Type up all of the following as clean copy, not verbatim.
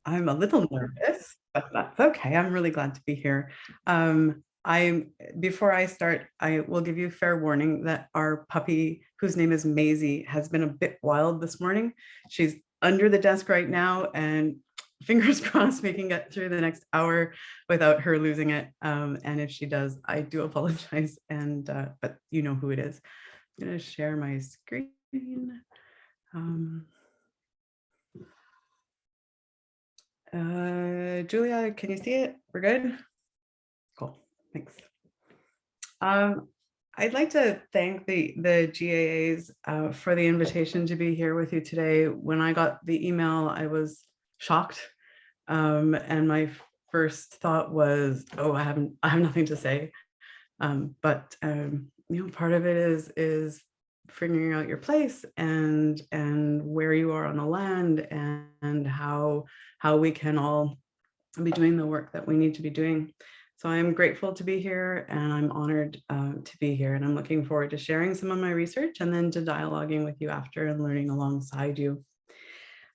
I'm a little nervous, but that's okay. I'm really glad to be here. Before I start, I will give you fair warning that our puppy, whose name is Maisie, has been a bit wild this morning. She's under the desk right now, and fingers crossed we can get through the next hour without her losing it. And if she does, I do apologize. But you know who it is. I'm going to share my screen. Julia, can you see it? We're good? Cool, thanks. I'd like to thank the GAAs for the invitation to be here with you today. When I got the email, I was shocked. And my first thought was, oh, I have nothing to say. But part of it is figuring out your place and where you are on the land and how we can all be doing the work that we need to be doing. So I'm grateful to be here, and I'm honored to be here, and I'm looking forward to sharing some of my research and then to dialoguing with you after and learning alongside you.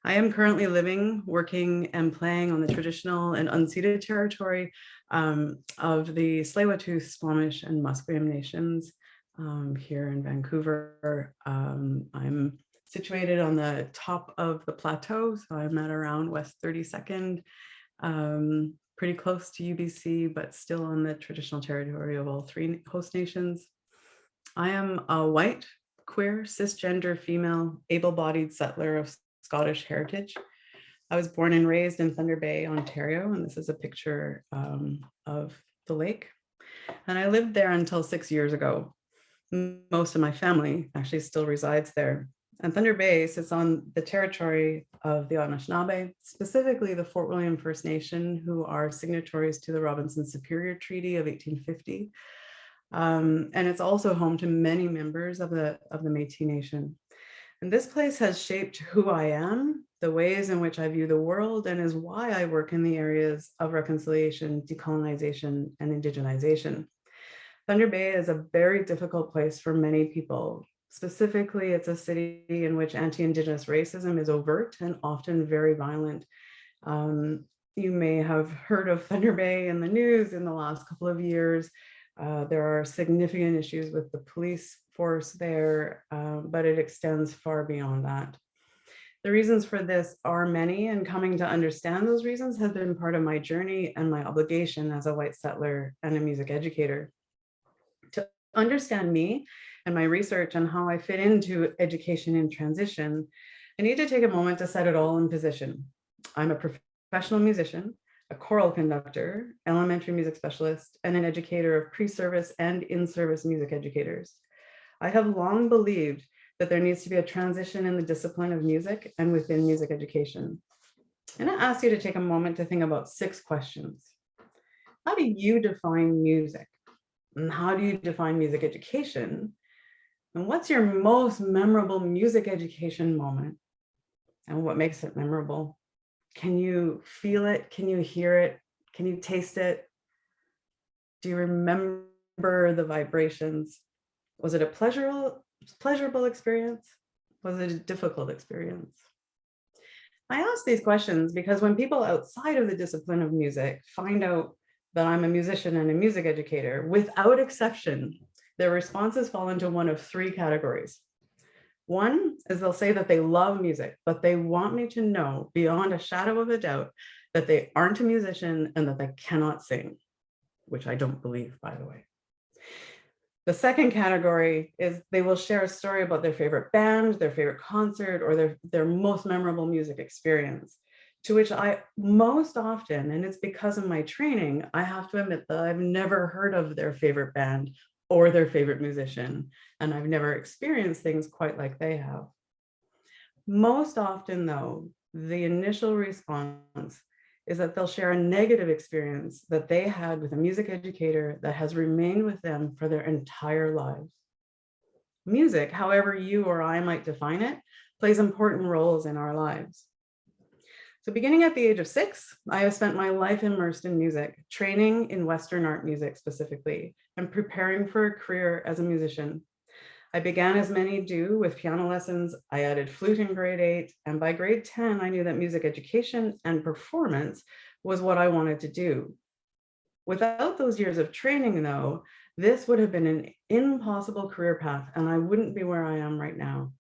I am currently living, working, and playing on the traditional and unceded territory of the Tsleil-Waututh, Squamish, and Musqueam nations here in Vancouver. I'm situated on the top of the plateau, so I'm at around West 32nd, pretty close to UBC, but still on the traditional territory of all three host nations. I am a white, queer, cisgender, female, able-bodied settler of Scottish heritage. I was born and raised in Thunder Bay, Ontario, and this is a picture of the lake. And I lived there until 6 years ago. Most of my family actually still resides there. And Thunder Bay sits on the territory of the Anishinaabe, specifically the Fort William First Nation, who are signatories to the Robinson Superior Treaty of 1850. And it's also home to many members of the Métis Nation. And this place has shaped who I am, the ways in which I view the world, and is why I work in the areas of reconciliation, decolonization, and indigenization. Thunder Bay is a very difficult place for many people. Specifically, it's a city in which anti-Indigenous racism is overt and often very violent. You may have heard of Thunder Bay in the news in the last couple of years. There are significant issues with the police force there, but it extends far beyond that. The reasons for this are many, and coming to understand those reasons has been part of my journey and my obligation as a white settler and a music educator. To understand me and my research and how I fit into education in transition, I need to take a moment to set it all in position. I'm a professional musician, a choral conductor, elementary music specialist, and an educator of pre-service and in-service music educators. I have long believed that there needs to be a transition in the discipline of music and within music education. And I ask you to take a moment to think about 6 questions. How do you define music? And how do you define music education? And what's your most memorable music education moment? And what makes it memorable? Can you feel it? Can you hear it? Can you taste it? Do you remember the vibrations? Was it a pleasurable experience? Was it a difficult experience? I ask these questions because when people outside of the discipline of music find out that I'm a musician and a music educator, without exception, their responses fall into one of 3 categories. One is they'll say that they love music, but they want me to know beyond a shadow of a doubt that they aren't a musician and that they cannot sing, which I don't believe, by the way. The second category is they will share a story about their favorite band, their favorite concert, or their most memorable music experience, to which I most often, and it's because of my training, I have to admit that I've never heard of their favorite band or their favorite musician, and I've never experienced things quite like they have. Most often, though, the initial response is that they'll share a negative experience that they had with a music educator that has remained with them for their entire lives. Music, however you or I might define it, plays important roles in our lives. So beginning at the age of 6, I have spent my life immersed in music, training in Western art music specifically, and preparing for a career as a musician. I began, as many do, with piano lessons. I added flute in grade 8, and by grade 10, I knew that music education and performance was what I wanted to do. Without those years of training, though, this would have been an impossible career path, and I wouldn't be where I am right now.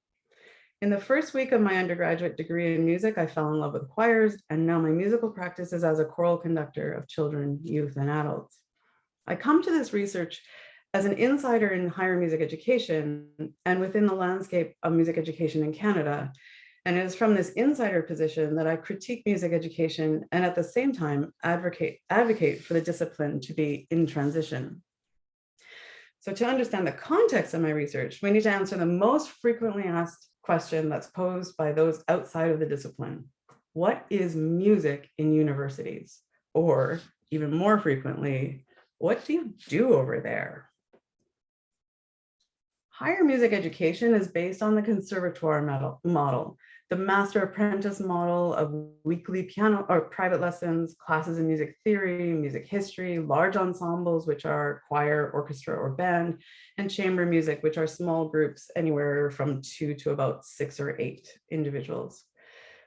In the first week of my undergraduate degree in music, I fell in love with choirs, and now my musical practice is as a choral conductor of children, youth, and adults. I come to this research as an insider in higher music education and within the landscape of music education in Canada. And it is from this insider position that I critique music education and at the same time advocate for the discipline to be in transition. So to understand the context of my research, we need to answer the most frequently asked question that's posed by those outside of the discipline. What is music in universities? Or even more frequently, what do you do over there? Higher music education is based on the conservatoire model, the master apprentice model of weekly piano or private lessons, classes in music theory, music history, large ensembles, which are choir, orchestra, or band, and chamber music, which are small groups anywhere from 2 to about 6 or 8 individuals.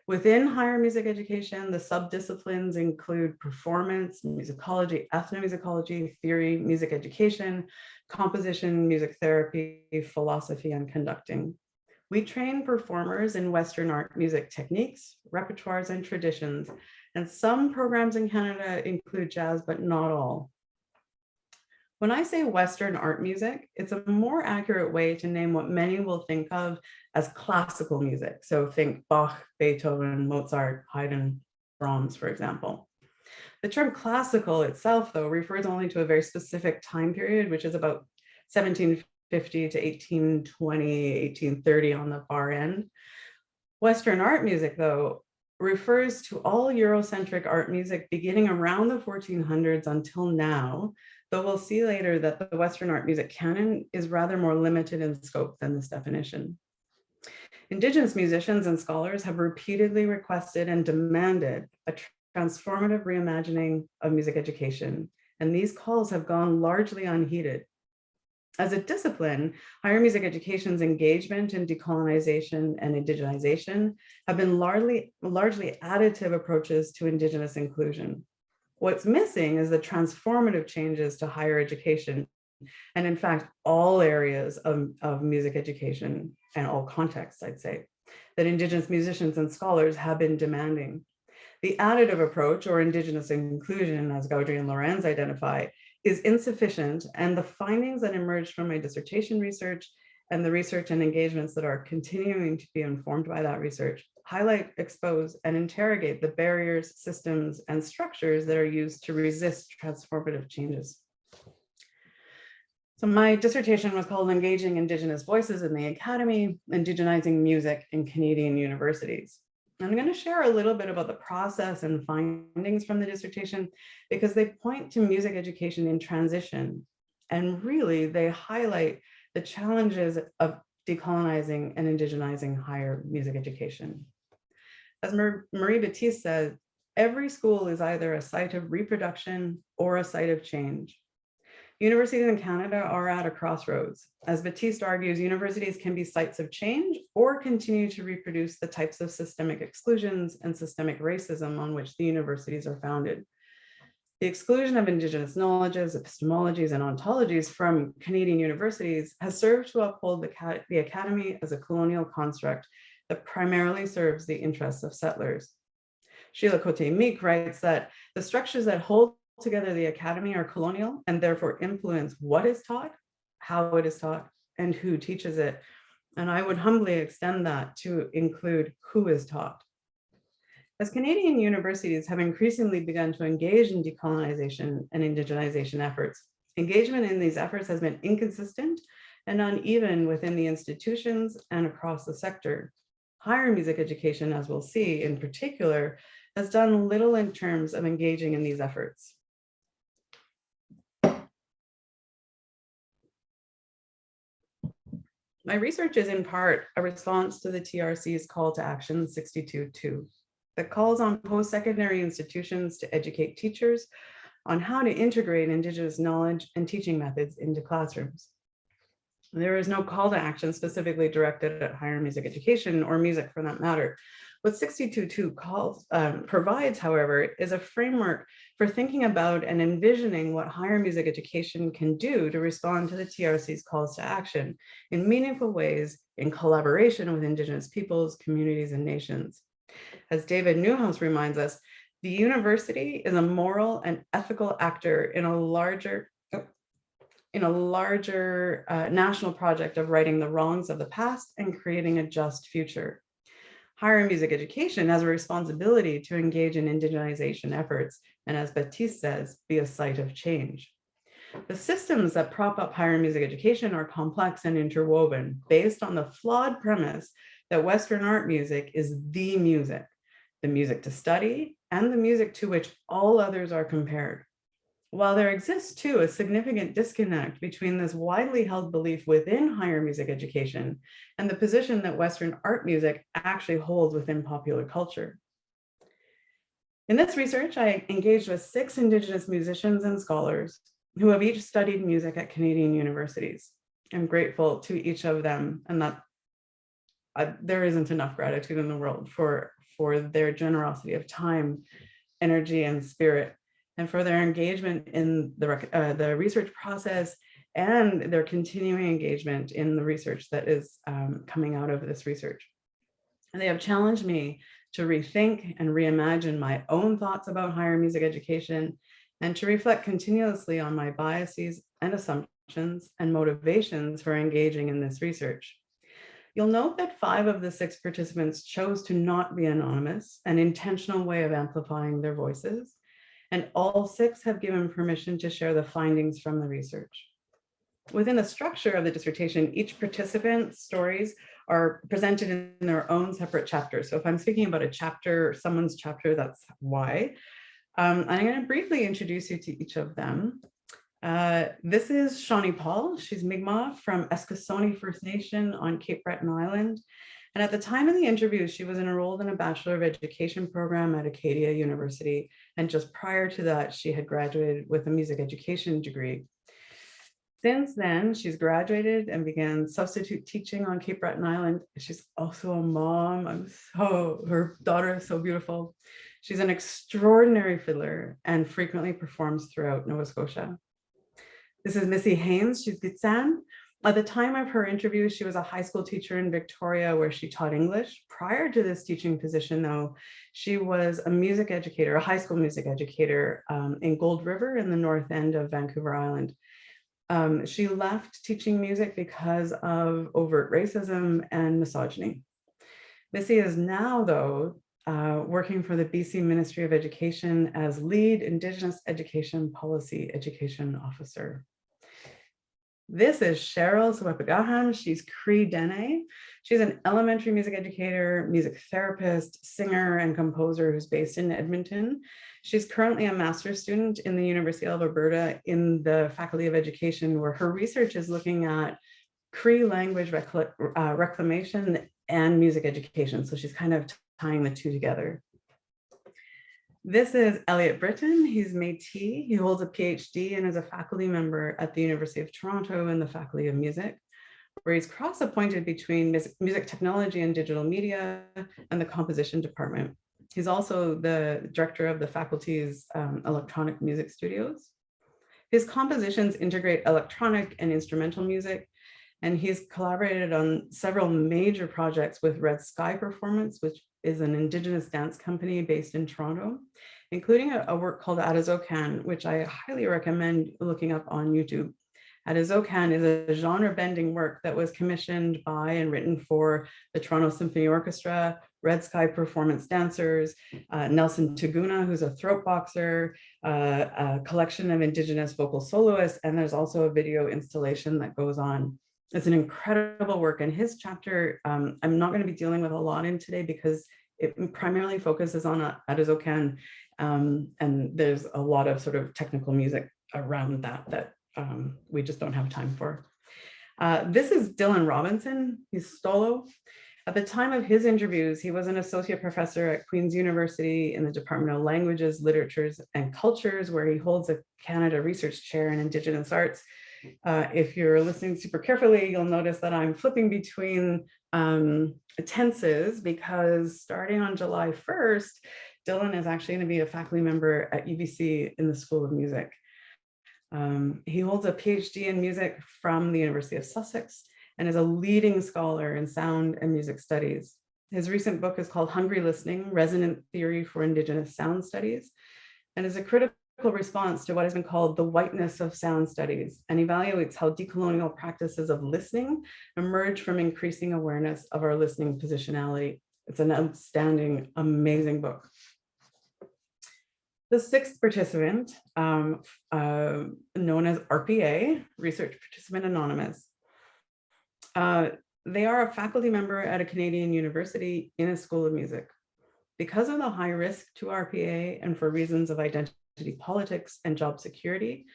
Within higher music education, the subdisciplines include performance, musicology, ethnomusicology, theory, music education, composition, music therapy, philosophy, and conducting. We train performers in Western art music techniques, repertoires, and traditions, and some programs in Canada include jazz, but not all. When I say Western art music, it's a more accurate way to name what many will think of as classical music. So think Bach, Beethoven, Mozart, Haydn, Brahms, for example. The term classical itself, though, refers only to a very specific time period, which is about 1750 to 1820, 1830 on the far end. Western art music, though, refers to all Eurocentric art music beginning around the 1400s until now, though we'll see later that the Western art music canon is rather more limited in scope than this definition. Indigenous musicians and scholars have repeatedly requested and demanded a transformative reimagining of music education, and these calls have gone largely unheeded. As a discipline, higher music education's engagement in decolonization and indigenization have been largely additive approaches to Indigenous inclusion. What's missing is the transformative changes to higher education, and in fact, all areas of music education and all contexts, I'd say, that Indigenous musicians and scholars have been demanding. The additive approach, or Indigenous inclusion, as Gaudry and Lorenz identify, is insufficient, and the findings that emerged from my dissertation research and the research and engagements that are continuing to be informed by that research highlight, expose, and interrogate the barriers, systems, and structures that are used to resist transformative changes. So my dissertation was called Engaging Indigenous Voices in the Academy, Indigenizing Music in Canadian Universities. I'm going to share a little bit about the process and findings from the dissertation because they point to music education in transition, and really they highlight the challenges of decolonizing and indigenizing higher music education. As Marie Baptiste said, every school is either a site of reproduction or a site of change. Universities in Canada are at a crossroads. As Baptiste argues, universities can be sites of change or continue to reproduce the types of systemic exclusions and systemic racism on which the universities are founded. The exclusion of Indigenous knowledges, epistemologies, and ontologies from Canadian universities has served to uphold the academy as a colonial construct that primarily serves the interests of settlers. Sheila Cote-Meek writes that the structures that hold together the academy are colonial and therefore influence what is taught, how it is taught, and who teaches it. And I would humbly extend that to include who is taught. As Canadian universities have increasingly begun to engage in decolonization and indigenization efforts, engagement in these efforts has been inconsistent and uneven within the institutions and across the sector. Higher music education, as we'll see in particular, has done little in terms of engaging in these efforts. My research is in part a response to the TRC's call to action 62.2 that calls on post-secondary institutions to educate teachers on how to integrate Indigenous knowledge and teaching methods into classrooms. There is no call to action specifically directed at higher music education or music for that matter. What 62.2 provides, however, is a framework for thinking about and envisioning what higher music education can do to respond to the TRC's calls to action in meaningful ways in collaboration with Indigenous peoples, communities, and nations. As David Newhouse reminds us, the university is a moral and ethical actor in a larger national project of righting the wrongs of the past and creating a just future. Higher music education has a responsibility to engage in indigenization efforts, and as Baptiste says, be a site of change. The systems that prop up higher music education are complex and interwoven, based on the flawed premise that Western art music is the music to study, and the music to which all others are compared. While there exists, too, a significant disconnect between this widely held belief within higher music education and the position that Western art music actually holds within popular culture. In this research, I engaged with 6 Indigenous musicians and scholars who have each studied music at Canadian universities. I'm grateful to each of them, and that there isn't enough gratitude in the world for their generosity of time, energy, and spirit, and for their engagement in the research process and their continuing engagement in the research that is coming out of this research. And they have challenged me to rethink and reimagine my own thoughts about higher music education and to reflect continuously on my biases and assumptions and motivations for engaging in this research. You'll note that 5 of the 6 participants chose to not be anonymous, an intentional way of amplifying their voices. And all 6 have given permission to share the findings from the research. Within the structure of the dissertation, each participant's stories are presented in their own separate chapters. So if I'm speaking about a chapter, someone's chapter, that's why. I'm going to briefly introduce you to each of them. This is Shawnee Paul. She's Mi'kmaq from Eskasoni First Nation on Cape Breton Island. And at the time of the interview, she was enrolled in a Bachelor of Education program at Acadia University. And just prior to that, she had graduated with a music education degree. Since then, she's graduated and began substitute teaching on Cape Breton Island. She's also a mom. Her daughter is so beautiful. She's an extraordinary fiddler and frequently performs throughout Nova Scotia. This is Missy Haynes. She's Gitsan. At the time of her interview, she was a high school teacher in Victoria where she taught English. Prior to this teaching position, though, she was a music educator, a high school music educator in Gold River in the north end of Vancouver Island. She left teaching music because of overt racism and misogyny. Missy is now, though, working for the BC Ministry of Education as lead Indigenous Education Policy Education Officer. This is Cheryl Swepagahan. She's Cree Dene. She's an elementary music educator, music therapist, singer, and composer who's based in Edmonton. She's currently a master's student in the University of Alberta in the Faculty of Education, where her research is looking at Cree language reclamation and music education. So she's kind of tying the two together. This is Elliot Britton. He's Métis. He holds a PhD and is a faculty member at the University of Toronto in the Faculty of Music, where he's cross-appointed between music technology and digital media and the composition department. He's also the director of the faculty's electronic music studios. His compositions integrate electronic and instrumental music, and he's collaborated on several major projects with Red Sky Performance, which is an Indigenous dance company based in Toronto, including a work called Adazokan, which I highly recommend looking up on YouTube. Adazokan is a genre-bending work that was commissioned by and written for the Toronto Symphony Orchestra, Red Sky Performance dancers, Nelson Taguna, who's a throat boxer, a collection of Indigenous vocal soloists, and there's also a video installation that goes on. It's an incredible work, and his chapter, I'm not going to be dealing with a lot in today because it primarily focuses on Adazokan, and there's a lot of sort of technical music around that we just don't have time for. This is Dylan Robinson. He's Stolo. At the time of his interviews, he was an associate professor at Queen's University in the Department of Languages, Literatures, and Cultures, where he holds a Canada Research Chair in Indigenous Arts. If you're listening super carefully, you'll notice that I'm flipping between tenses because starting on July 1st, Dylan is actually going to be a faculty member at UBC in the School of Music. He holds a PhD in music from the University of Sussex and is a leading scholar in sound and music studies. His recent book is called Hungry Listening: Resonant Theory for Indigenous Sound Studies, and is a critical response to what has been called the whiteness of sound studies, and evaluates how decolonial practices of listening emerge from increasing awareness of our listening positionality. It's an outstanding, amazing book. The sixth participant, known as RPA, Research Participant Anonymous, they are a faculty member at a Canadian university in a school of music. Because of the high risk to RPA and for reasons of identity politics and job security,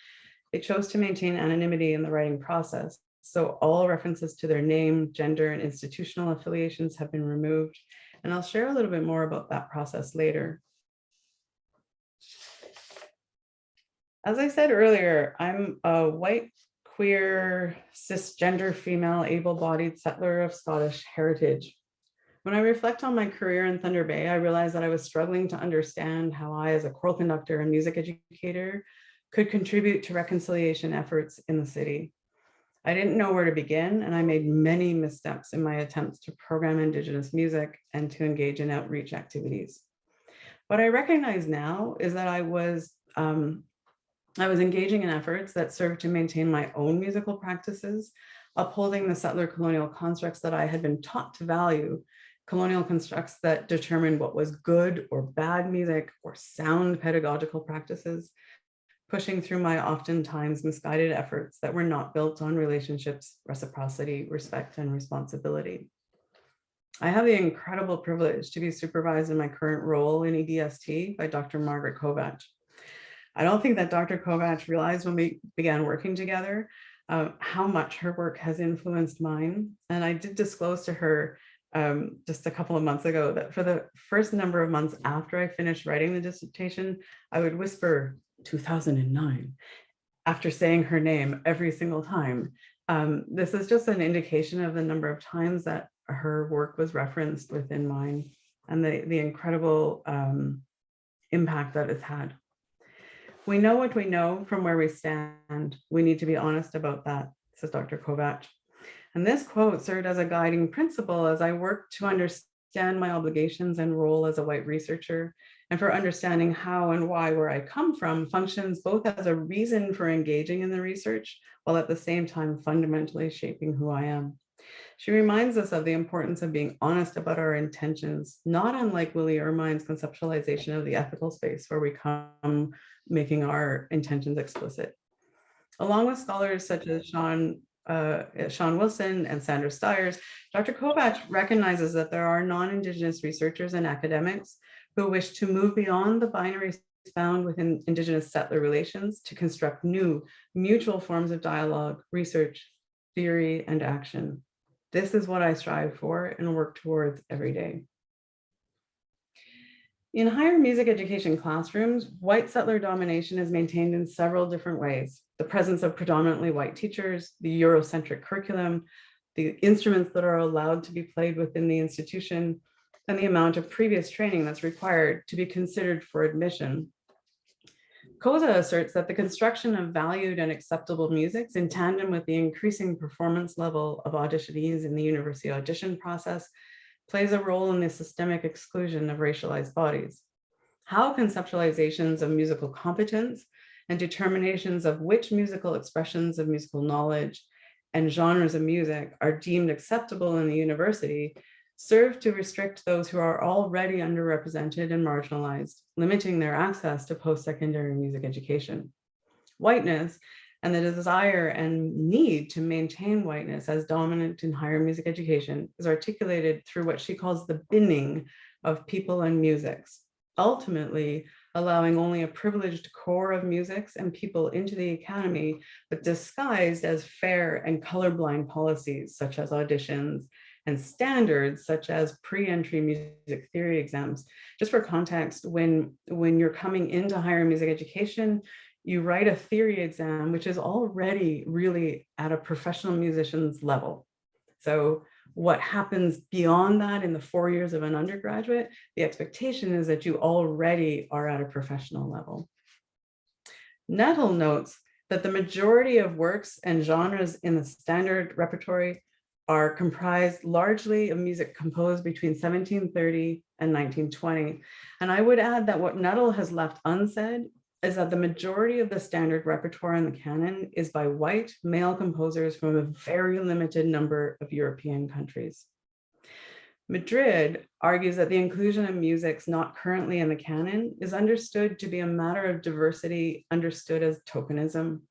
they chose to maintain anonymity in the writing process. So all references to their name, gender, and institutional affiliations have been removed. And I'll share a little bit more about that process later. As I said earlier, I'm a white, queer, cisgender, female, able-bodied settler of Scottish heritage. When I reflect on my career in Thunder Bay, I realized that I was struggling to understand how I, as a choral conductor and music educator, could contribute to reconciliation efforts in the city. I didn't know where to begin, and I made many missteps in my attempts to program Indigenous music and to engage in outreach activities. What I recognize now is that I was engaging in efforts that served to maintain my own musical practices, upholding the settler colonial constructs that I had been taught to value, colonial constructs that determined what was good or bad music or sound pedagogical practices, pushing through my oftentimes misguided efforts that were not built on relationships, reciprocity, respect, and responsibility. I have the incredible privilege to be supervised in my current role in EDST by Dr. Margaret Kovach. I don't think that Dr. Kovach realized when we began working together how much her work has influenced mine. And I did disclose to her just a couple of months ago that for the first number of months after I finished writing the dissertation, I would whisper 2009 after saying her name every single time. This is just an indication of the number of times that her work was referenced within mine and the incredible impact that it's had. We know what we know from where we stand. We need to be honest about that, says Dr. Kovach. And this quote served as a guiding principle as I worked to understand my obligations and role as a white researcher, and for understanding how and why where I come from functions both as a reason for engaging in the research, while at the same time fundamentally shaping who I am. She reminds us of the importance of being honest about our intentions, not unlike Willie Ermine's conceptualization of the ethical space, where we come making our intentions explicit. Along with scholars such as Sean Wilson and Sandra Stiers, Dr. Kovach recognizes that there are non-Indigenous researchers and academics who wish to move beyond the binaries found within Indigenous settler relations to construct new, mutual forms of dialogue, research, theory, and action. This is what I strive for and work towards every day. In higher music education classrooms, white settler domination is maintained in several different ways. The presence of predominantly white teachers, the Eurocentric curriculum, the instruments that are allowed to be played within the institution, and the amount of previous training that's required to be considered for admission. COSA asserts that the construction of valued and acceptable musics in tandem with the increasing performance level of auditionees in the university audition process plays a role in the systemic exclusion of racialized bodies. How conceptualizations of musical competence and determinations of which musical expressions of musical knowledge and genres of music are deemed acceptable in the university serve to restrict those who are already underrepresented and marginalized, limiting their access to post-secondary music education. Whiteness and the desire and need to maintain whiteness as dominant in higher music education is articulated through what she calls the binning of people and musics, ultimately allowing only a privileged core of musics and people into the academy, but disguised as fair and colorblind policies such as auditions and standards such as pre-entry music theory exams. Just for context, when you're coming into higher music education, you write a theory exam, which is already really at a professional musician's level. So what happens beyond that in the 4 years of an undergraduate, the expectation is that you already are at a professional level. Nettle notes that the majority of works and genres in the standard repertory are comprised largely of music composed between 1730 and 1920. And I would add that what Nettle has left unsaid is that the majority of the standard repertoire in the canon is by white male composers from a very limited number of European countries. Madrid argues that the inclusion of musics not currently in the canon is understood to be a matter of diversity understood as tokenism.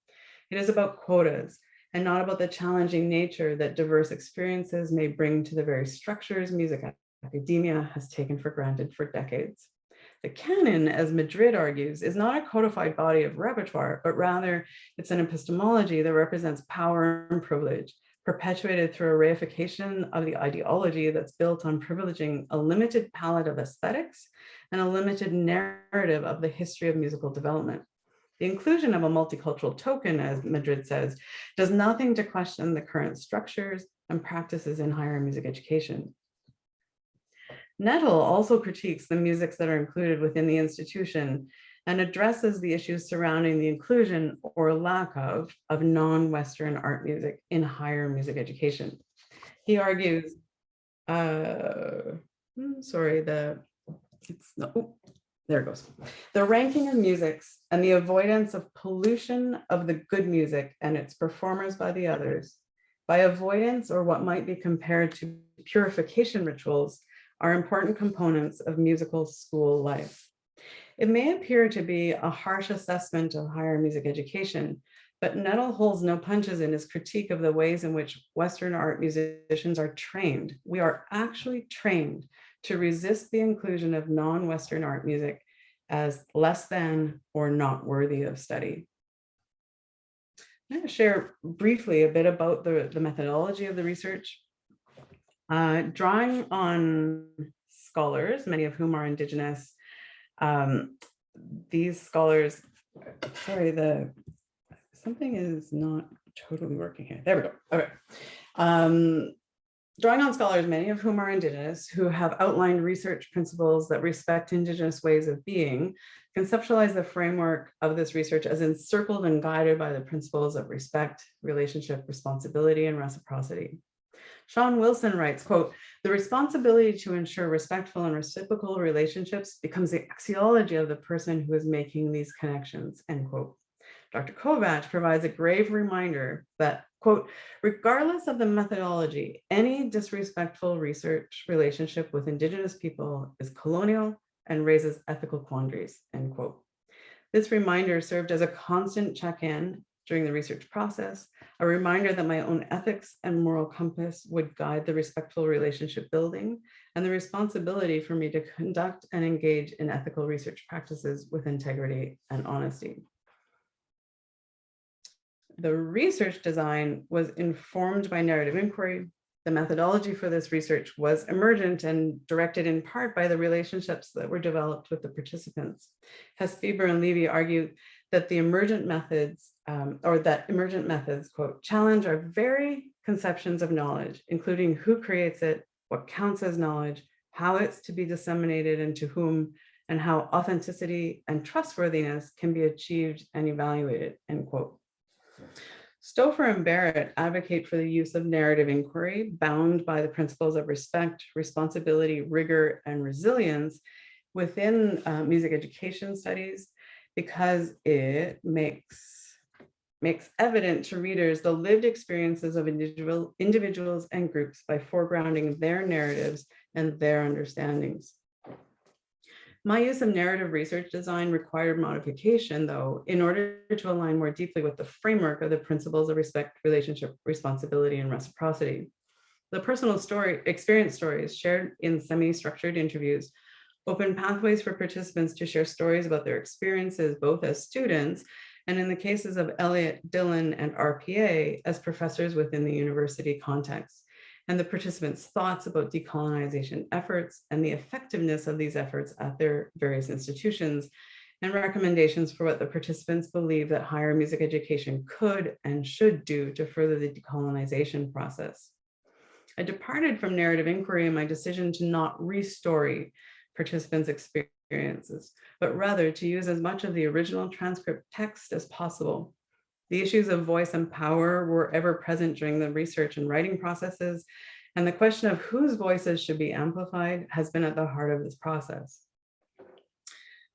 It is about quotas and not about the challenging nature that diverse experiences may bring to the very structures music academia has taken for granted for decades. The canon, as Madrid argues, is not a codified body of repertoire, but rather it's an epistemology that represents power and privilege, perpetuated through a reification of the ideology that's built on privileging a limited palette of aesthetics and a limited narrative of the history of musical development. The inclusion of a multicultural token, as Madrid says, does nothing to question the current structures and practices in higher music education. Nettle also critiques the musics that are included within the institution and addresses the issues surrounding the inclusion or lack of non-Western art music in higher music education. He argues, there it goes. The ranking of musics and the avoidance of pollution of the good music and its performers by the others, by avoidance or what might be compared to purification rituals, are important components of musical school life. It may appear to be a harsh assessment of higher music education, but Nettle holds no punches in his critique of the ways in which Western art musicians are trained. We are actually trained to resist the inclusion of non-Western art music as less than or not worthy of study. I'm going to share briefly a bit about the methodology of the research. Drawing on scholars, many of whom are Indigenous, these scholars, something is not totally working here. There we go. Okay. Drawing on scholars, many of whom are Indigenous, who have outlined research principles that respect Indigenous ways of being, conceptualize the framework of this research as encircled and guided by the principles of respect, relationship, responsibility, and reciprocity. Sean Wilson writes, quote, "The responsibility to ensure respectful and reciprocal relationships becomes the axiology of the person who is making these connections," end quote. Dr. Kovacs provides a grave reminder that, quote, "Regardless of the methodology, any disrespectful research relationship with Indigenous people is colonial and raises ethical quandaries," end quote. This reminder served as a constant check-in during the research process, a reminder that my own ethics and moral compass would guide the respectful relationship building and the responsibility for me to conduct and engage in ethical research practices with integrity and honesty. The research design was informed by narrative inquiry. The methodology for this research was emergent and directed in part by the relationships that were developed with the participants. Hess, Bieber, and Levy argue that the emergent methods, quote, "challenge our very conceptions of knowledge, including who creates it, what counts as knowledge, how it's to be disseminated and to whom, and how authenticity and trustworthiness can be achieved and evaluated," end quote. Stouffer and Barrett advocate for the use of narrative inquiry bound by the principles of respect, responsibility, rigor, and resilience within music education studies, because it makes evident to readers the lived experiences of individuals and groups by foregrounding their narratives and their understandings. My use of narrative research design required modification, though, in order to align more deeply with the framework of the principles of respect, relationship, responsibility, and reciprocity. The personal experience stories shared in semi-structured interviews open pathways for participants to share stories about their experiences, both as students and, in the cases of Elliott, Dillon, and RPA, as professors within the university context, and the participants' thoughts about decolonization efforts and the effectiveness of these efforts at their various institutions, and recommendations for what the participants believe that higher music education could and should do to further the decolonization process. I departed from narrative inquiry in my decision to not re-story participants' experiences, but rather to use as much of the original transcript text as possible. The issues of voice and power were ever present during the research and writing processes, and the question of whose voices should be amplified has been at the heart of this process.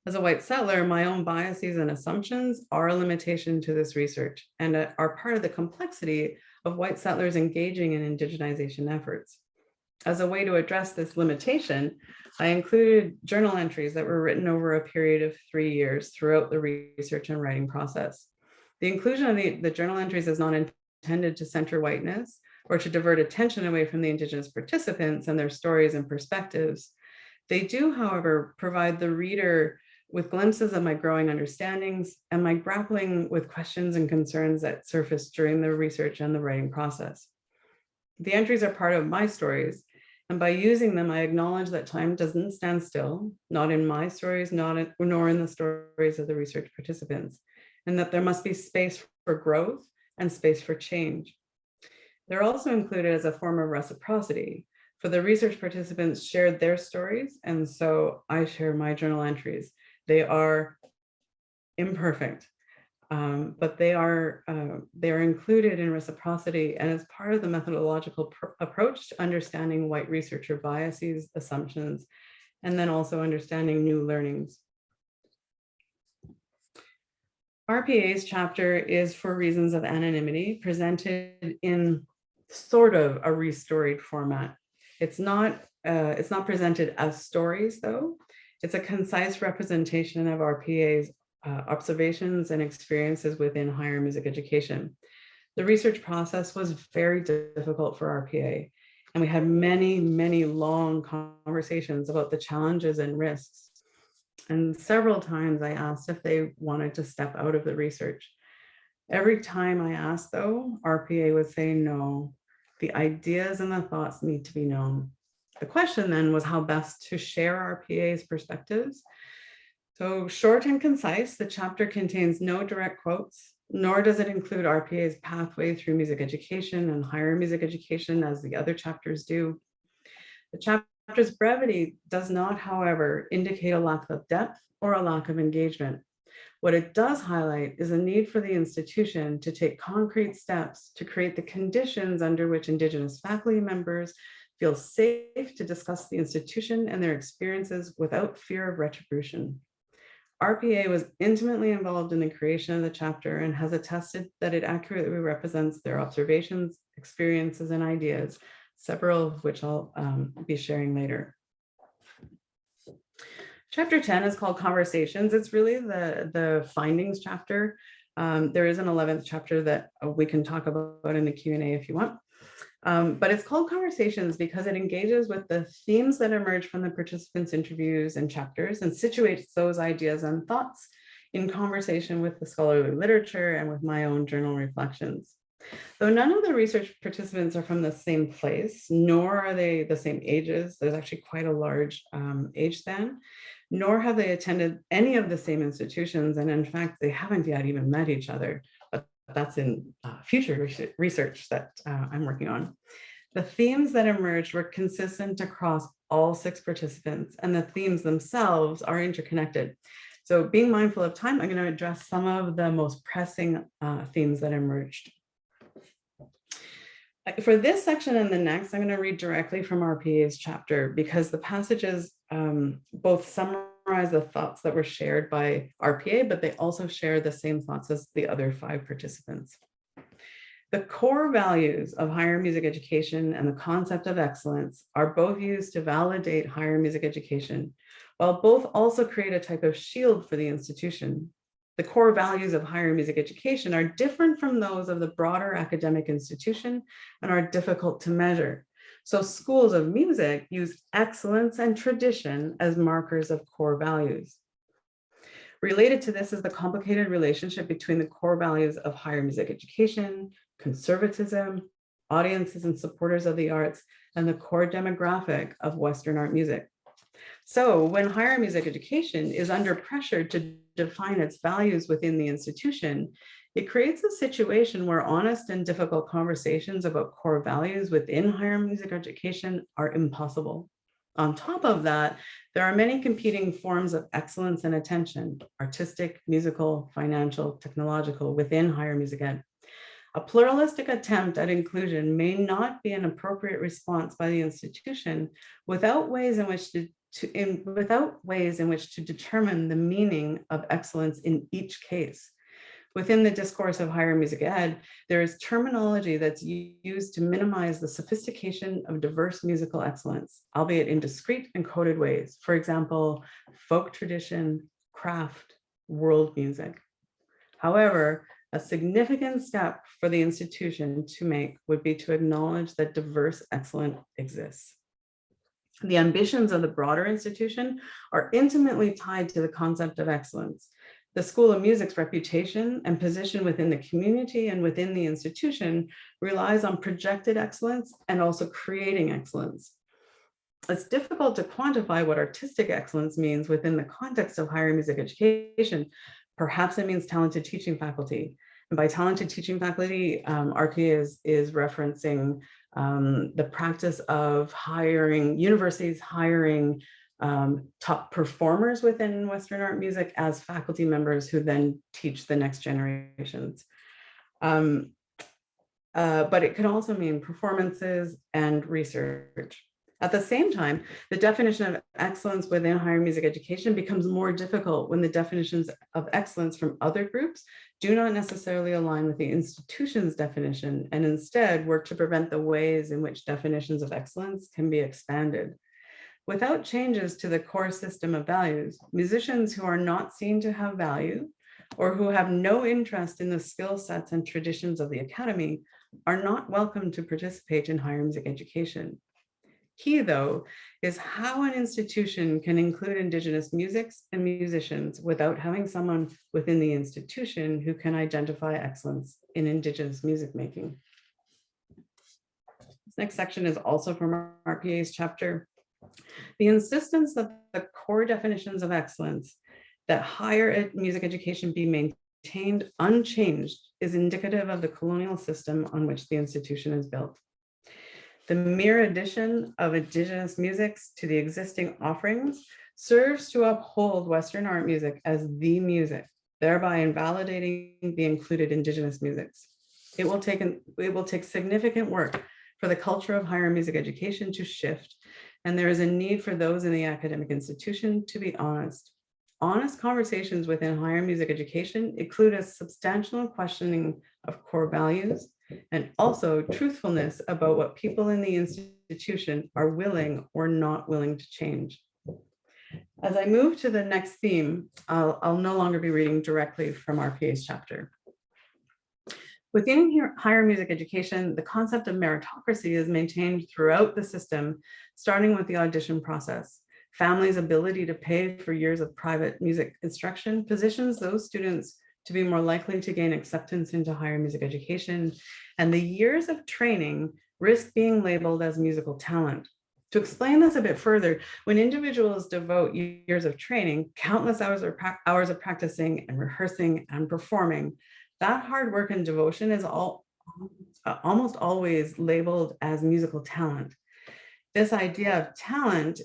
As a white settler, my own biases and assumptions are a limitation to this research and are part of the complexity of white settlers engaging in indigenization efforts. As a way to address this limitation, I included journal entries that were written over a period of 3 years throughout the research and writing process. The inclusion of the journal entries is not intended to center whiteness or to divert attention away from the Indigenous participants and their stories and perspectives. They do, however, provide the reader with glimpses of my growing understandings and my grappling with questions and concerns that surfaced during the research and the writing process. The entries are part of my stories, and by using them, I acknowledge that time doesn't stand still, not in my stories, nor in the stories of the research participants, and that there must be space for growth and space for change. They're also included as a form of reciprocity. For the research participants shared their stories, and so I share my journal entries. They are imperfect, but they are included in reciprocity and as part of the methodological approach to understanding white researcher biases, assumptions, and then also understanding new learnings. RPA's chapter is for reasons of anonymity, presented in sort of a restoried format. It's not presented as stories, though. It's a concise representation of RPA's observations and experiences within higher music education. The research process was very difficult for RPA, and we had many, many long conversations about the challenges and risks. And several times I asked if they wanted to step out of the research. Every time I asked, though, RPA would say no. The ideas and the thoughts need to be known. The question then was how best to share RPA's perspectives. So short and concise, the chapter contains no direct quotes, nor does it include RPA's pathway through music education and higher music education as the other chapters do. The chapter's brevity does not, however, indicate a lack of depth or a lack of engagement. What it does highlight is a need for the institution to take concrete steps to create the conditions under which Indigenous faculty members feel safe to discuss the institution and their experiences without fear of retribution. RPA was intimately involved in the creation of the chapter and has attested that it accurately represents their observations, experiences, and ideas, several of which I'll be sharing later. Chapter 10 is called Conversations. It's really the findings chapter. There is an 11th chapter that we can talk about in the Q&A if you want. But it's called Conversations because it engages with the themes that emerge from the participants' interviews and chapters and situates those ideas and thoughts in conversation with the scholarly literature and with my own journal reflections. Though none of the research participants are from the same place, nor are they the same ages, there's actually quite a large age span, nor have they attended any of the same institutions. And in fact, they haven't yet even met each other. That's in future research that I'm working on. The themes that emerged were consistent across all 6 participants, and the themes themselves are interconnected. So being mindful of time, I'm going to address some of the most pressing themes that emerged. For this section and the next, I'm going to read directly from RPA's chapter because the passages both summarize the thoughts that were shared by RPA, but they also share the same thoughts as the other 5 participants. The core values of higher music education and the concept of excellence are both used to validate higher music education, while both also create a type of shield for the institution. The core values of higher music education are different from those of the broader academic institution and are difficult to measure. So schools of music use excellence and tradition as markers of core values. Related to this is the complicated relationship between the core values of higher music education, conservatism, audiences and supporters of the arts, and the core demographic of Western art music. So when higher music education is under pressure to define its values within the institution, it creates a situation where honest and difficult conversations about core values within higher music education are impossible. On top of that, there are many competing forms of excellence and attention, artistic, musical, financial, technological, within higher music ed. A pluralistic attempt at inclusion may not be an appropriate response by the institution without ways in which to determine the meaning of excellence in each case. Within the discourse of higher music ed, there is terminology that's used to minimize the sophistication of diverse musical excellence, albeit in discrete and coded ways. For example, folk tradition, craft, world music. However, a significant step for the institution to make would be to acknowledge that diverse excellence exists. The ambitions of the broader institution are intimately tied to the concept of excellence. The School of Music's reputation and position within the community and within the institution relies on projected excellence and also creating excellence. It's difficult to quantify what artistic excellence means within the context of higher music education. Perhaps it means talented teaching faculty. And by talented teaching faculty, RPA is referencing the practice of universities hiring top performers within Western art music as faculty members who then teach the next generations. But it can also mean performances and research. At the same time, the definition of excellence within higher music education becomes more difficult when the definitions of excellence from other groups do not necessarily align with the institution's definition and instead work to prevent the ways in which definitions of excellence can be expanded. Without changes to the core system of values, musicians who are not seen to have value or who have no interest in the skill sets and traditions of the academy are not welcome to participate in higher music education. Key, though, is how an institution can include Indigenous musics and musicians without having someone within the institution who can identify excellence in Indigenous music making. This next section is also from RPA's chapter. The insistence that the core definitions of excellence, that higher music education be maintained unchanged, is indicative of the colonial system on which the institution is built. The mere addition of Indigenous musics to the existing offerings serves to uphold Western art music as the music, thereby invalidating the included Indigenous musics. It will take significant work for the culture of higher music education to shift, and there is a need for those in the academic institution to be honest. Honest conversations within higher music education include a substantial questioning of core values, and also truthfulness about what people in the institution are willing or not willing to change. As I move to the next theme, I'll no longer be reading directly from RPA's chapter. Within higher music education, the concept of meritocracy is maintained throughout the system, starting with the audition process. Families' ability to pay for years of private music instruction positions those students to be more likely to gain acceptance into higher music education, and the years of training risk being labeled as musical talent. To explain this a bit further, when individuals devote years of training, countless hours of practicing and rehearsing and performing, that hard work and devotion is almost always labeled as musical talent. This idea of talent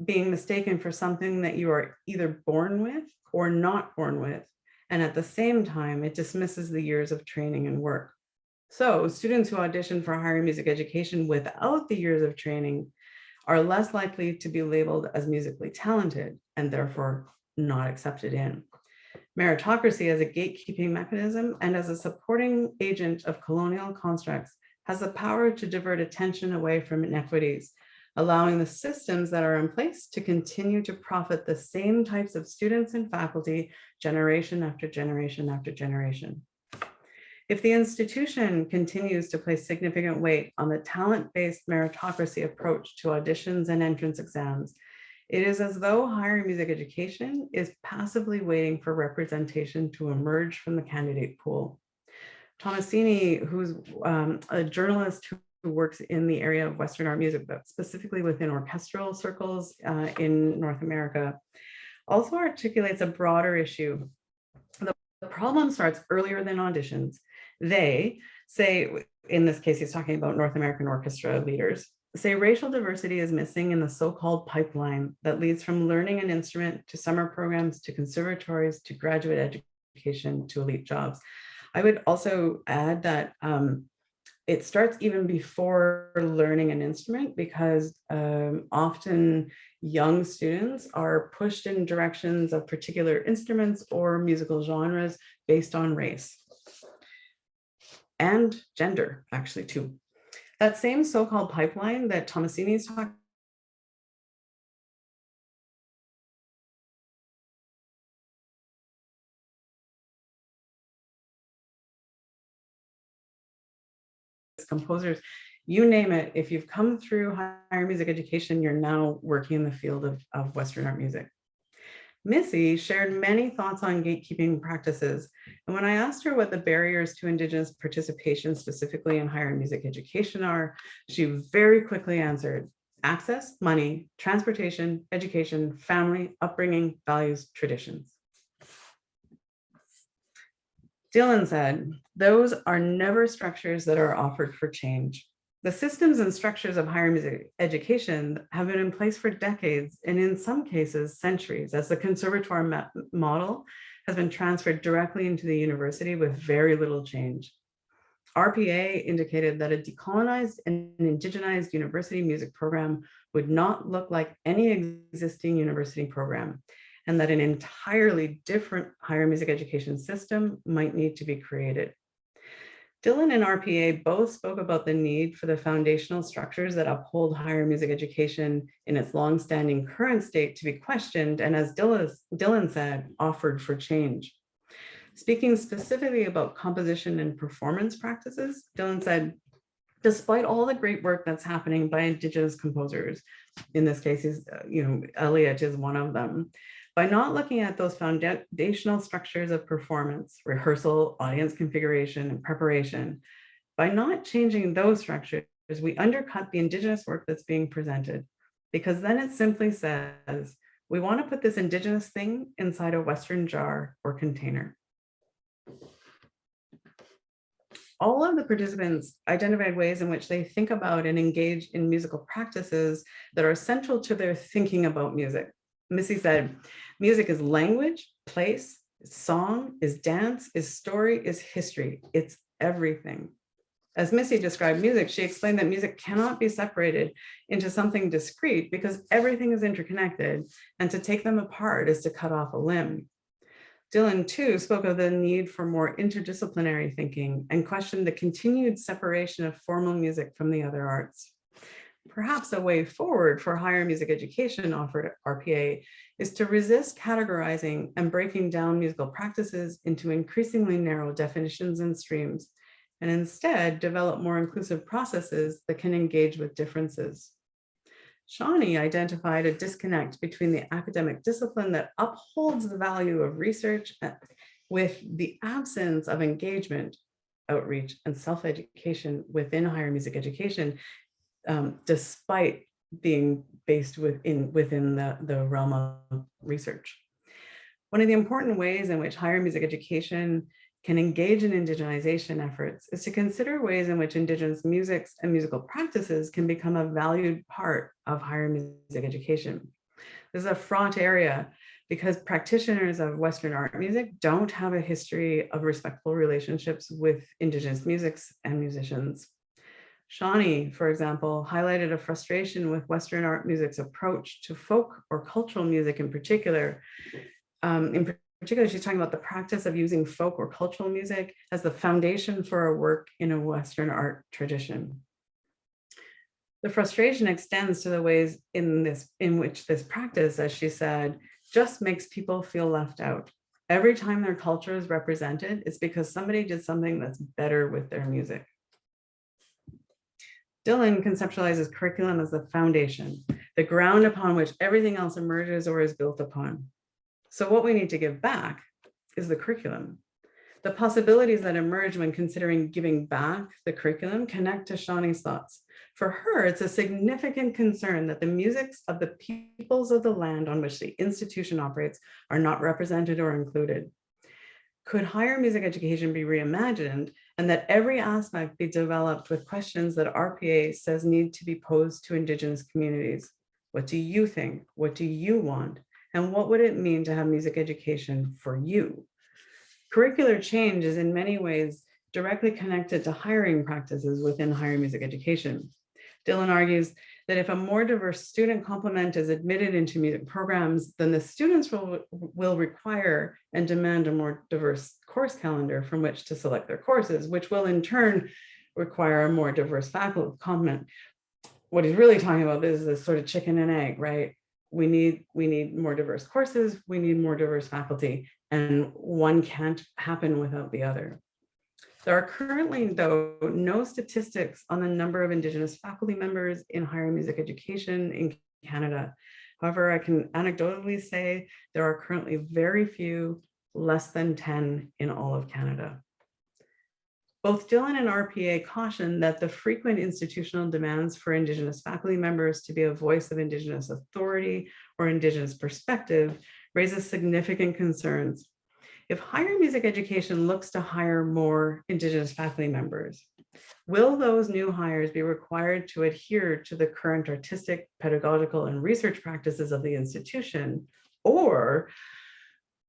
being mistaken for something that you are either born with or not born with, and at the same time, it dismisses the years of training and work. So students who audition for higher music education without the years of training are less likely to be labeled as musically talented and therefore not accepted in. Meritocracy as a gatekeeping mechanism and as a supporting agent of colonial constructs has the power to divert attention away from inequities, allowing the systems that are in place to continue to profit the same types of students and faculty generation after generation after generation. If the institution continues to place significant weight on the talent-based meritocracy approach to auditions and entrance exams, it is as though higher music education is passively waiting for representation to emerge from the candidate pool. Tomasini, who's a journalist who who works in the area of Western art music, but specifically within orchestral circles in North America, also articulates a broader issue. The problem starts earlier than auditions. They say, in this case, he's talking about North American orchestra leaders, say racial diversity is missing in the so-called pipeline that leads from learning an instrument to summer programs, to conservatories, to graduate education, to elite jobs. I would also add that it starts even before learning an instrument, because often young students are pushed in directions of particular instruments or musical genres based on race and gender, actually, too. That same so-called pipeline that Tomasini's talking composers, you name it, if you've come through higher music education, you're now working in the field of Western art music. Missy shared many thoughts on gatekeeping practices. And when I asked her what the barriers to Indigenous participation, specifically in higher music education, are, she very quickly answered: access, money, transportation, education, family, upbringing, values, traditions. Dylan said, those are never structures that are offered for change. The systems and structures of higher music education have been in place for decades, and in some cases, centuries, as the conservatoire model has been transferred directly into the university with very little change. RPA indicated that a decolonized and indigenized university music program would not look like any existing university program, and that an entirely different higher music education system might need to be created. Dylan and RPA both spoke about the need for the foundational structures that uphold higher music education in its longstanding current state to be questioned, and as Dylan said, offered for change. Speaking specifically about composition and performance practices, Dylan said, despite all the great work that's happening by Indigenous composers, in this case, Elliot is one of them, by not looking at those foundational structures of performance, rehearsal, audience configuration, and preparation, by not changing those structures, we undercut the Indigenous work that's being presented, because then it simply says, we want to put this Indigenous thing inside a Western jar or container. All of the participants identified ways in which they think about and engage in musical practices that are central to their thinking about music. Missy said, music is language, place, is song, is dance, is story, is history. It's everything. As Missy described music, she explained that music cannot be separated into something discrete because everything is interconnected, and to take them apart is to cut off a limb. Dylan, too, spoke of the need for more interdisciplinary thinking and questioned the continued separation of formal music from the other arts. Perhaps a way forward for higher music education offered at RPA is to resist categorizing and breaking down musical practices into increasingly narrow definitions and streams, and instead develop more inclusive processes that can engage with differences. Shawnee identified a disconnect between the academic discipline that upholds the value of research with the absence of engagement, outreach, and self-education within higher music education, despite being based within the realm of research. One of the important ways in which higher music education can engage in indigenization efforts is to consider ways in which Indigenous musics and musical practices can become a valued part of higher music education. This is a fraught area because practitioners of Western art music don't have a history of respectful relationships with Indigenous musics and musicians. Shawnee, for example, highlighted a frustration with Western art music's approach to folk or cultural music in particular. In particular, she's talking about the practice of using folk or cultural music as the foundation for a work in a Western art tradition. The frustration extends to the ways in which this practice, as she said, just makes people feel left out. Every time their culture is represented, it's because somebody did something that's better with their music. Dylan conceptualizes curriculum as the foundation, the ground upon which everything else emerges or is built upon. So what we need to give back is the curriculum. The possibilities that emerge when considering giving back the curriculum connect to Shawnee's thoughts. For her, it's a significant concern that the musics of the peoples of the land on which the institution operates are not represented or included. Could higher music education be reimagined, and that every aspect be developed with questions that RPA says need to be posed to Indigenous communities? What do you think? What do you want? And what would it mean to have music education for you? Curricular change is in many ways directly connected to hiring practices within higher music education. Dylan argues that if a more diverse student complement is admitted into music programs, then the students will require and demand a more diverse course calendar from which to select their courses, which will in turn require a more diverse faculty complement. What he's really talking about is this sort of chicken and egg, right? We need more diverse courses, we need more diverse faculty, and one can't happen without the other. There are currently, though, no statistics on the number of Indigenous faculty members in higher music education in Canada. However, I can anecdotally say there are currently very few, less than 10 in all of Canada. Both Dylan and RPA caution that the frequent institutional demands for Indigenous faculty members to be a voice of Indigenous authority or Indigenous perspective raises significant concerns. If higher music education looks to hire more Indigenous faculty members, will those new hires be required to adhere to the current artistic, pedagogical, and research practices of the institution, or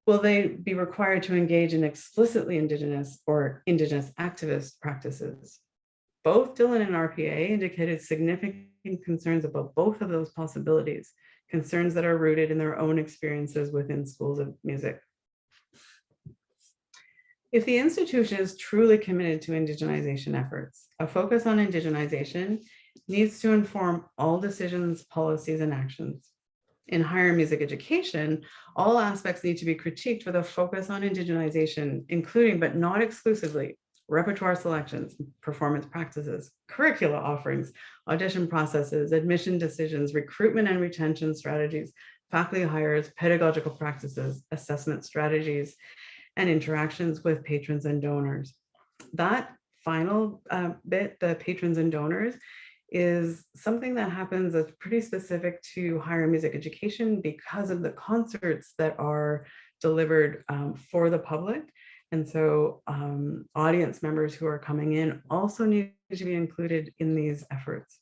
will they be required to engage in explicitly Indigenous or Indigenous activist practices? Both Dylan and RPA indicated significant concerns about both of those possibilities, concerns that are rooted in their own experiences within schools of music. If the institution is truly committed to indigenization efforts, a focus on indigenization needs to inform all decisions, policies, and actions. In higher music education, all aspects need to be critiqued with a focus on indigenization, including but not exclusively repertoire selections, performance practices, curricula offerings, audition processes, admission decisions, recruitment and retention strategies, faculty hires, pedagogical practices, assessment strategies, and interactions with patrons and donors. That final bit, the patrons and donors, is something that happens that's pretty specific to higher music education because of the concerts that are delivered for the public. And so audience members who are coming in also need to be included in these efforts.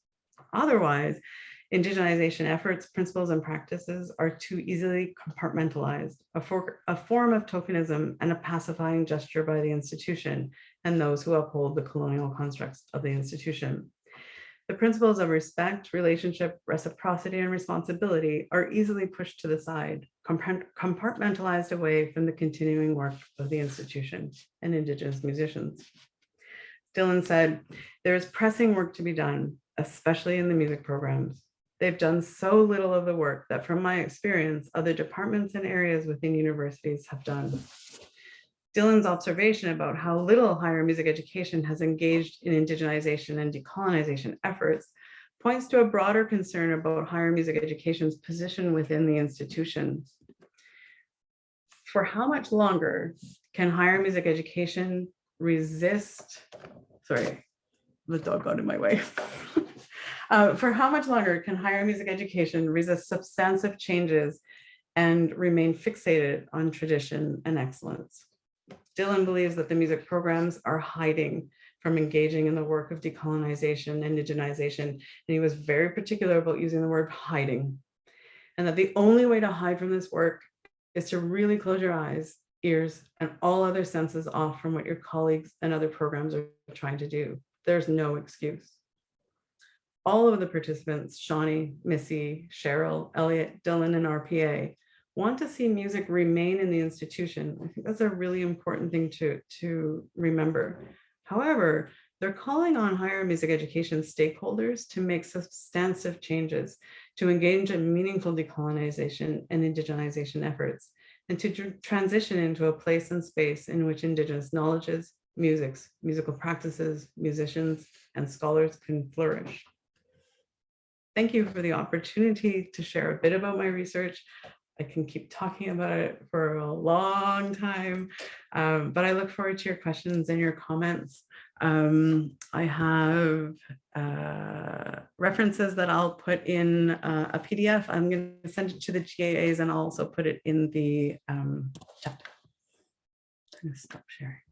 Otherwise, indigenization efforts, principles, and practices are too easily compartmentalized, a form of tokenism and a pacifying gesture by the institution and those who uphold the colonial constructs of the institution. The principles of respect, relationship, reciprocity, and responsibility are easily pushed to the side, compartmentalized away from the continuing work of the institution and Indigenous musicians. Dylan said, there is pressing work to be done, especially in the music programs. They've done so little of the work that, from my experience, other departments and areas within universities have done. Dylan's observation about how little higher music education has engaged in indigenization and decolonization efforts points to a broader concern about higher music education's position within the institution. For how much longer can higher music education resist, sorry, the dog got in my way. For how much longer can higher music education resist substantive changes and remain fixated on tradition and excellence? Dylan believes that the music programs are hiding from engaging in the work of decolonization and indigenization, and he was very particular about using the word hiding, and that the only way to hide from this work is to really close your eyes, ears, and all other senses off from what your colleagues and other programs are trying to do. There's no excuse. All of the participants, Shawnee, Missy, Cheryl, Elliot, Dylan, and RPA, want to see music remain in the institution. I think that's a really important thing to remember. However, they're calling on higher music education stakeholders to make substantive changes, to engage in meaningful decolonization and indigenization efforts, and to transition into a place and space in which Indigenous knowledges, musical practices, musicians, and scholars can flourish. Thank you for the opportunity to share a bit about my research. I can keep talking about it for a long time, but I look forward to your questions and your comments. I have references that I'll put in a PDF. I'm going to send it to the GAAs and I'll also put it in the chat. I'm going to stop sharing.